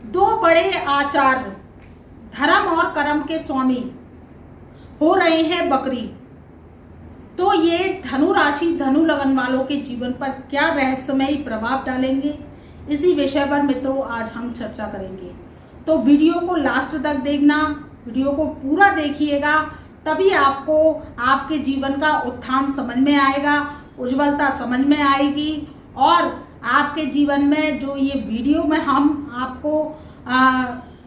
दो बड़े आचार्य धर्म और कर्म के स्वामी हो रहे हैं बकरी। तो ये धनु राशि धनु लगन वालों के जीवन पर क्या रहस्यमयी प्रभाव डालेंगे, इसी विषय पर मित्रों आज हम चर्चा करेंगे। तो वीडियो को लास्ट तक देखना, वीडियो को पूरा देखिएगा, तभी आपको आपके जीवन का उत्थान समझ में आएगा, उज्ज्वलता समझ में आएगी। और आपके जीवन में जो ये वीडियो में हम आपको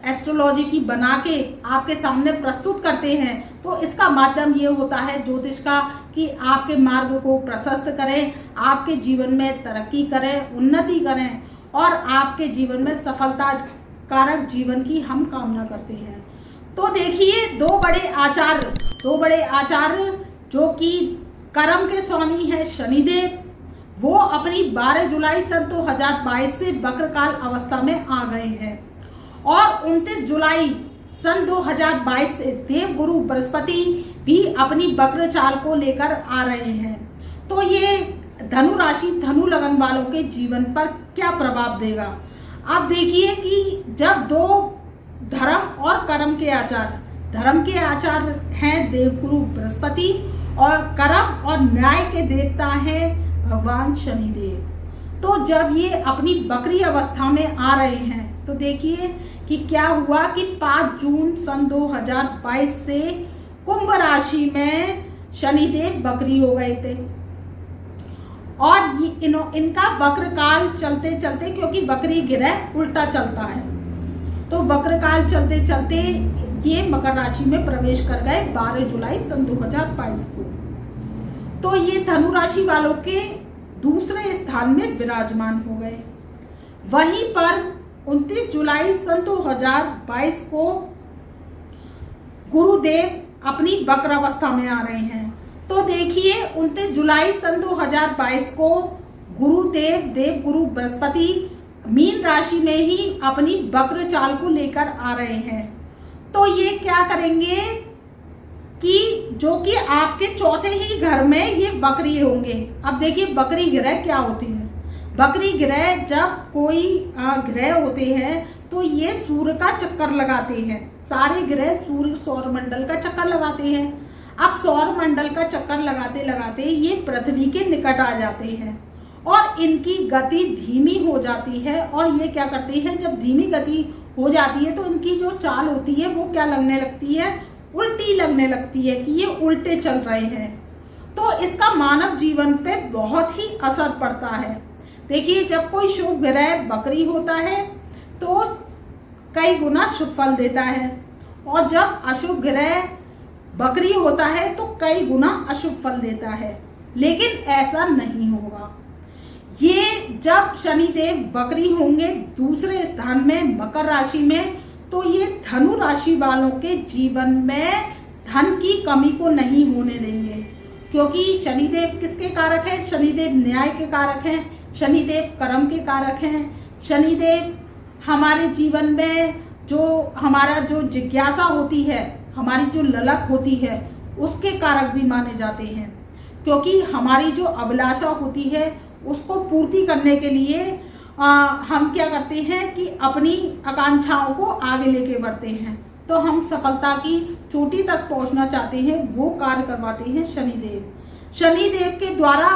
एस्ट्रोलॉजी की बना के आपके सामने प्रस्तुत करते हैं, तो इसका माध्यम ये होता है ज्योतिष का कि आपके मार्ग को प्रशस्त करें, आपके जीवन में तरक्की करें, उन्नति करें और आपके जीवन में सफलता कारक जीवन की हम कामना करते हैं। तो देखिए, दो बड़े आचार्य जो कि कर्म के स्वामी है शनिदेव, वो अपनी 12 जुलाई सन 2022 से वक्रकाल अवस्था में आ गए हैं और 29 जुलाई सन 2022 से देवगुरु बृहस्पति भी अपनी वक्र चाल को लेकर आ रहे हैं। तो ये धनु राशि धनु लगन वालों के जीवन पर क्या प्रभाव देगा। अब देखिए कि जब दो धर्म और कर्म के आचार्य हैं देवगुरु बृहस्पति और कर्म और न्याय के देवता हैं भगवान शनिदेव। तो जब ये अपनी बकरी अवस्था में आ रहे हैं तो देखिए कि क्या हुआ कि 5 जून सन 2022 से कुंभ राशि में शनिदेव बकरी हो गए थे और इनका वक्र काल चलते चलते, क्योंकि बकरी ग्रह उल्टा चलता है, तो वक्र काल चलते चलते ये मकर राशि में प्रवेश कर गए 12 जुलाई सन 2022 को। तो ये धनु राशि वालों के दूसरे स्थान में विराजमान हो गए। वहीं पर 29 जुलाई सन 2022 को गुरुदेव अपनी वक्र अवस्था में आ रहे हैं। तो देखिए 29 जुलाई सन 2022 को गुरुदेव देवगुरु बृहस्पति मीन राशि में ही अपनी वक्र चाल को लेकर आ रहे हैं। तो ये क्या करेंगे कि जो कि आपके चौथे ही घर में ये बकरी होंगे। अब देखिए बकरी ग्रह क्या होती है। बकरी ग्रह जब कोई ग्रह होते हैं तो ये सूर्य का चक्कर लगाते हैं। सारे ग्रह सूर्य सौर मंडल का चक्कर लगाते हैं। अब सौर मंडल का चक्कर लगाते लगाते ये पृथ्वी के निकट आ जाते हैं और इनकी गति धीमी हो जाती है। और ये क्या करते हैं, जब धीमी गति हो जाती है तो इनकी जो चाल होती है वो क्या लगने लगती है, उल्टी लगने लगती है कि ये उल्टे चल रहे हैं। तो इसका मानव जीवन पे बहुत ही असर पड़ता है। देखिए जब कोई शुभ ग्रह बकरी होता है तो कई गुना शुभ फल देता है और जब अशुभ ग्रह बकरी होता है तो कई गुना अशुभ फल देता है। लेकिन ऐसा नहीं होगा। ये जब शनिदेव बकरी होंगे दूसरे स्थान में मकर राशि में, तो ये धनु राशि वालों के जीवन में धन की कमी को नहीं होने देंगे, क्योंकि शनिदेव किसके कारक है, शनिदेव न्याय के कारक हैं, शनिदेव कर्म के कारक हैं। शनिदेव हमारे जीवन में हमारा जो जिज्ञासा होती है, हमारी जो ललक होती है, उसके कारक भी माने जाते हैं, क्योंकि हमारी जो अभिलाषा होती है उसको पूर्ति करने के लिए हम क्या करते हैं कि अपनी आकांक्षाओं को आगे लेके बढ़ते हैं। तो हम सफलता की चोटी तक पहुंचना चाहते हैं, वो कार्य करवाते हैं शनिदेव। शनिदेव के द्वारा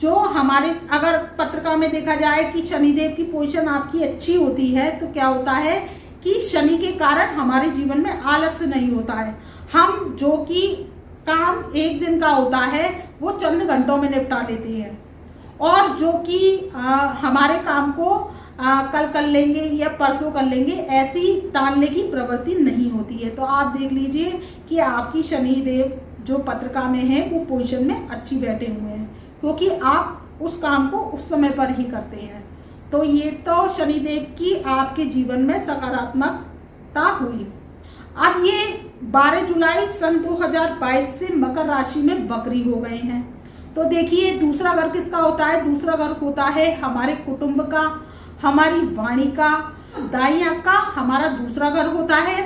जो हमारे, अगर पत्रिका में देखा जाए कि शनिदेव की पोजीशन आपकी अच्छी होती है तो क्या होता है कि शनि के कारण हमारे जीवन में आलस्य नहीं होता है। हम जो कि काम एक दिन का होता है वो चंद घंटों में निपटा लेते हैं और जो कि हमारे काम को कल कर लेंगे या परसों कर लेंगे, ऐसी टालने की प्रवृत्ति नहीं होती है। तो आप देख लीजिए कि आपकी शनिदेव जो पत्रिका में है वो पोजीशन में अच्छी बैठे हुए हैं, क्योंकि आप उस काम को उस समय पर ही करते हैं। तो ये तो शनिदेव की आपके जीवन में सकारात्मकता हुई। अब ये 12 जुलाई सन 2022 से मकर राशि में बकरी हो गए हैं। तो देखिए दूसरा घर किसका होता है, दूसरा घर होता है हमारे कुटुंब का, हमारी वाणी का। दाई आंख का हमारा दूसरा घर होता है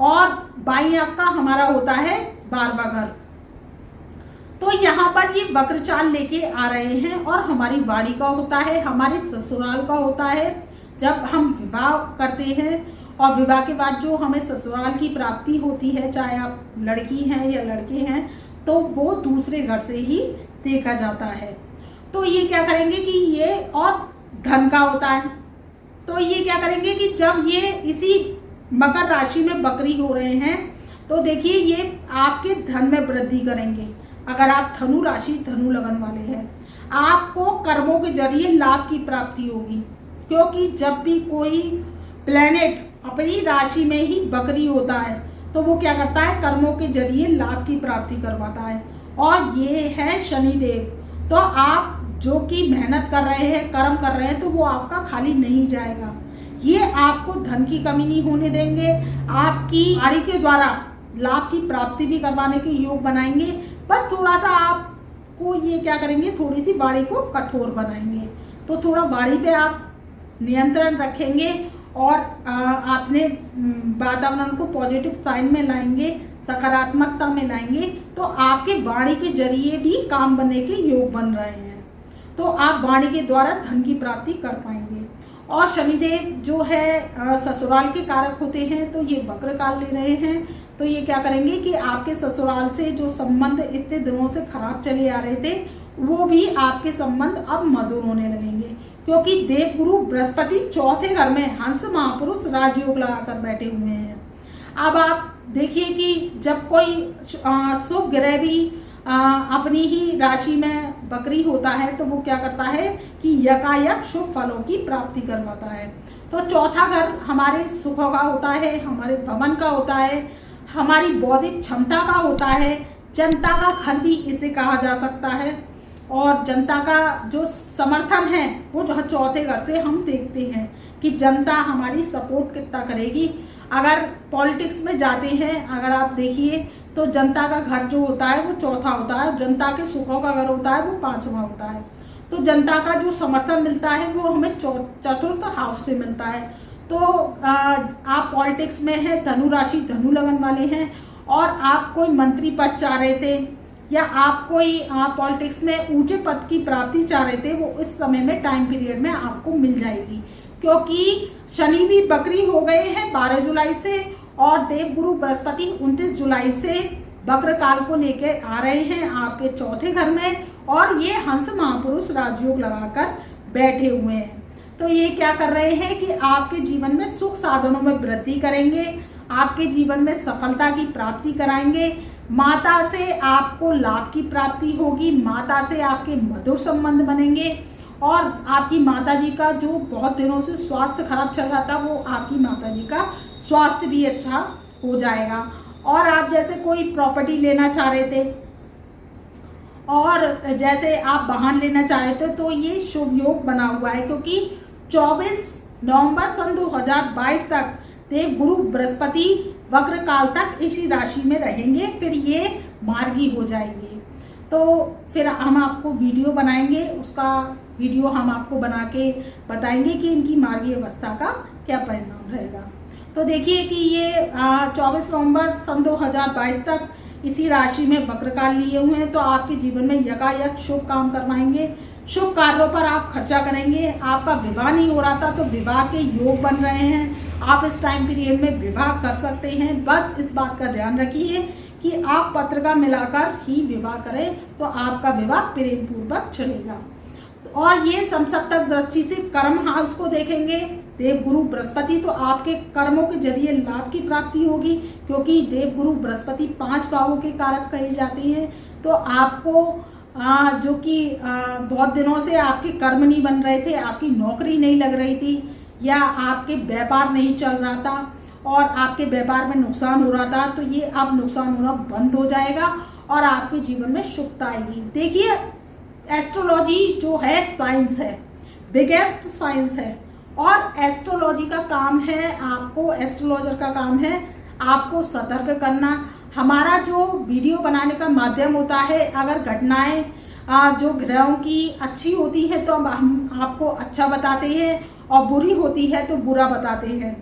और बाई आंख का हमारा होता है 12वां घर। तो यहाँ पर ये वक्र चाल लेके आ रहे हैं और हमारी वाणी का होता है, हमारे ससुराल का होता है जब हम विवाह करते हैं और विवाह के बाद जो हमें ससुराल की प्राप्ति होती है, चाहे आप लड़की हैं या लड़के हैं, तो वो दूसरे घर से ही देखा जाता है। तो ये क्या करेंगे कि ये और धन का होता है, तो ये क्या करेंगे कि जब ये इसी मकर राशि में बकरी हो रहे हैं तो देखिए ये आपके धन में वृद्धि करेंगे। अगर आप धनु राशि धनु लगन वाले हैं, आपको कर्मों के जरिए लाभ की प्राप्ति होगी, क्योंकि जब भी कोई प्लेनेट अपनी राशि में ही बकरी होता है तो वो क्या करता है, कर्मों के जरिए लाभ की प्राप्ति करवाता है, और ये है शनिदेव। तो आप जो कि मेहनत कर रहे हैं, कर्म कर रहे हैं, तो वो आपका खाली नहीं जाएगा। ये आपको धन की कमी नहीं होने देंगे, आपकी गाड़ी के द्वारा लाभ की प्राप्ति भी करवाने के योग बनाएंगे। बस थोड़ा सा आपको ये क्या करेंगे, थोड़ी सी वाणी को कठोर बनाएंगे। तो थोड़ा वाणी पे आप नियंत्रण रखेंगे और आपने वातावरण को पॉजिटिव साइन में लाएंगे, सकारात्मकता में लाएंगे, तो आपके वाणी के जरिए भी काम बनने के योग बन रहे हैं। तो आप वाणी के द्वारा धन की प्राप्ति कर पाएंगे। और शनिदेव जो है ससुराल के कारक होते हैं, तो ये वक्र काल ले रहे हैं। तो ये क्या करेंगे कि आपके ससुराल से जो संबंध इतने दिनों से खराब चले आ रहे थे, वो भी आपके संबंध अब मधुर होने लगेंगे, क्योंकि देव गुरु बृहस्पति चौथे घर में हंस महापुरुष राजयोग लगाकर बैठे हुए हैं। अब आप देखिए कि जब कोई शुभ ग्रह भी अपनी ही राशि में बकरी होता है तो वो क्या करता है कि यकायक शुभ फलों की प्राप्ति करवाता है। तो चौथा घर हमारे सुख का होता है, हमारे भवन का होता है, हमारी बौद्धिक क्षमता का होता है, जनता का घर भी इसे कहा जा सकता है। और जनता का जो समर्थन है वो जो चौथे घर से हम देखते हैं कि जनता हमारी सपोर्ट कितना करेगी। अगर पॉलिटिक्स में जाते हैं, अगर आप देखिए तो जनता का घर जो होता है वो चौथा होता है, जनता के सुखों का घर होता है वो पांचवा होता है। तो जनता का जो समर्थन मिलता है वो हमें चतुर्थ हाउस से मिलता है। तो आप पॉलिटिक्स में हैं, धनु राशि धनु लगन वाले हैं, और आप कोई मंत्री पद चाह रहे थे या आप कोई पॉलिटिक्स में ऊंचे पद की प्राप्ति चाह रहे थे, वो इस समय में टाइम पीरियड में आपको मिल जाएगी, क्योंकि शनि भी बकरी हो गए हैं 12 जुलाई से, और देव गुरु बृहस्पति 29 जुलाई से वक्र काल को लेके आ रहे हैं आपके चौथे घर में, और ये हंस महापुरुष राजयोग लगाकर बैठे हुए हैं। तो ये क्या कर रहे हैं कि आपके जीवन में सुख साधनों में वृद्धि करेंगे, आपके जीवन में सफलता की प्राप्ति कराएंगे, माता से आपको लाभ की प्राप्ति होगी, माता से आपके मधुर संबंध बनेंगे, और आपकी माताजी का जो बहुत दिनों से स्वास्थ्य खराब चल रहा था वो आपकी माताजी का स्वास्थ्य भी अच्छा हो जाएगा। और आप जैसे कोई प्रॉपर्टी लेना चाह रहे थे और जैसे आप वाहन लेना चाह रहे थे, तो ये शुभ योग बना हुआ है, क्योंकि 24 नवंबर सन 2022 तक देव गुरु बृहस्पति वक्र काल तक इसी राशि में रहेंगे, फिर ये मार्गी हो जाएंगे। तो फिर हम आपको वीडियो बनाएंगे, उसका वीडियो हम आपको बना के बताएंगे कि इनकी मार्गी अवस्था का क्या परिणाम रहेगा। तो देखिए कि ये 24 नवंबर सन 2022 तक इसी राशि में वक्र काल लिए हुए हैं, तो आपके जीवन में यकायक शुभ काम करवाएंगे, शुभ कार्यों पर आप खर्चा करेंगे। आपका विवाह नहीं हो रहा था तो विवाह के योग बन रहे हैं, आप इस टाइम पीरियड में विवाह कर सकते हैं। बस इस बात का ध्यान रखिए कि आप पत्रिका मिलाकर ही विवाह करें, तो आपका विवाह प्रेम पूर्वक चलेगा। और ये समसप्तक दृष्टि से कर्म हाउस को देखेंगे देव गुरु बृहस्पति, तो आपके कर्मों के जरिए लाभ की प्राप्ति होगी, क्योंकि देव गुरु बृहस्पति 5 भावों के कारक कहे जाते हैं। तो आपको जो कि बहुत दिनों से आपके कर्म नहीं बन रहे थे, आपकी नौकरी नहीं लग रही थी, या आपके व्यापार नहीं चल रहा था और आपके व्यापार में नुकसान हो रहा था, तो ये अब नुकसान होना बंद हो जाएगा और आपके जीवन में सुखता आएगी। देखिए एस्ट्रोलॉजी जो है साइंस है, बिगेस्ट साइंस है, और एस्ट्रोलॉजी का काम है, आपको एस्ट्रोलॉजर का काम है आपको सतर्क करना। हमारा जो वीडियो बनाने का माध्यम होता है, अगर घटनाएं जो ग्रहों की अच्छी होती है तो हम आपको अच्छा बताते हैं, और बुरी होती है तो बुरा बताते हैं।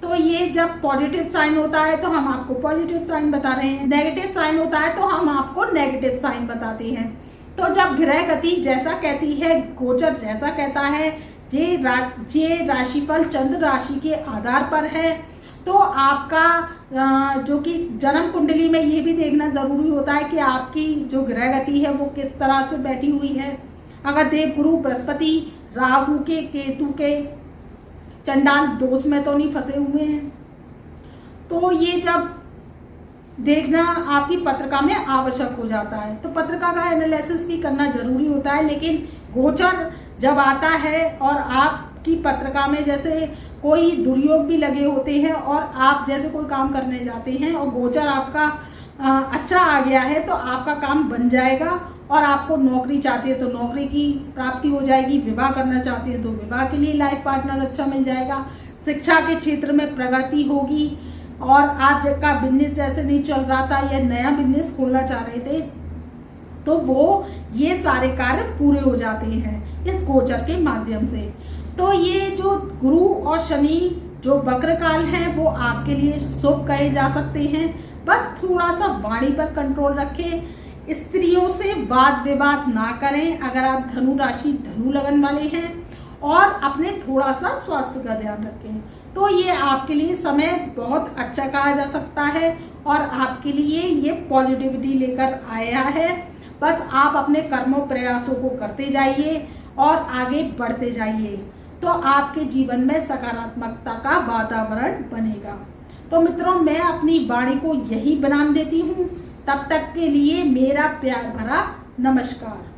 तो ये जब पॉजिटिव साइन होता है तो हम आपको पॉजिटिव साइन बता रहे हैं, नेगेटिव साइन होता है तो हम आपको नेगेटिव साइन बताते हैं। तो जब ग्रह गति जैसा कहती है, गोचर जैसा कहता है, ये राशिफल चंद्र राशि के आधार पर है। तो आपका जो कि जन्म कुंडली में ये भी देखना जरूरी होता है कि आपकी जो ग्रह गति है वो किस तरह से बैठी हुई है। अगर देव गुरु बृहस्पति राहु के केतु के चंडाल दोष में तो नहीं फंसे हुए हैं, तो ये जब देखना आपकी पत्रिका में आवश्यक हो जाता है। तो पत्रिका का एनालिसिस भी करना जरूरी होता है, लेकिन गोचर जब आता है और आपकी पत्रिका में जैसे कोई दुर्योग भी लगे होते हैं और आप जैसे कोई काम करने जाते हैं और गोचर आपका अच्छा आ गया है तो आपका काम बन जाएगा, और आपको नौकरी चाहते हैं तो नौकरी की प्राप्ति हो जाएगी, विवाह करना चाहते हैं तो विवाह के लिए लाइफ पार्टनर अच्छा मिल जाएगा, शिक्षा के क्षेत्र में प्रगति होगी, और आप का बिजनेस जैसे नहीं चल रहा था या नया बिजनेस खोलना चाह रहे थे तो वो ये सारे कार्य पूरे हो जाते हैं इस गोचर के माध्यम से। तो ये जो गुरु और शनि जो वक्र काल है वो आपके लिए शुभ कहे जा सकते हैं। बस थोड़ा सा वाणी पर कंट्रोल रखें, स्त्रियों से वाद विवाद ना करें अगर आप धनु राशि धनु लगन वाले हैं, और अपने थोड़ा सा स्वास्थ्य का ध्यान रखें। तो ये आपके लिए समय बहुत अच्छा कहा जा सकता है और आपके लिए ये पॉजिटिविटी लेकर आया है। बस आप अपने कर्मों प्रयासों को करते जाइए और आगे बढ़ते जाइए, तो आपके जीवन में सकारात्मकता का वातावरण बनेगा। तो मित्रों, मैं अपनी वाणी को यही विराम देती हूँ। तब तक के लिए मेरा प्यार भरा नमस्कार।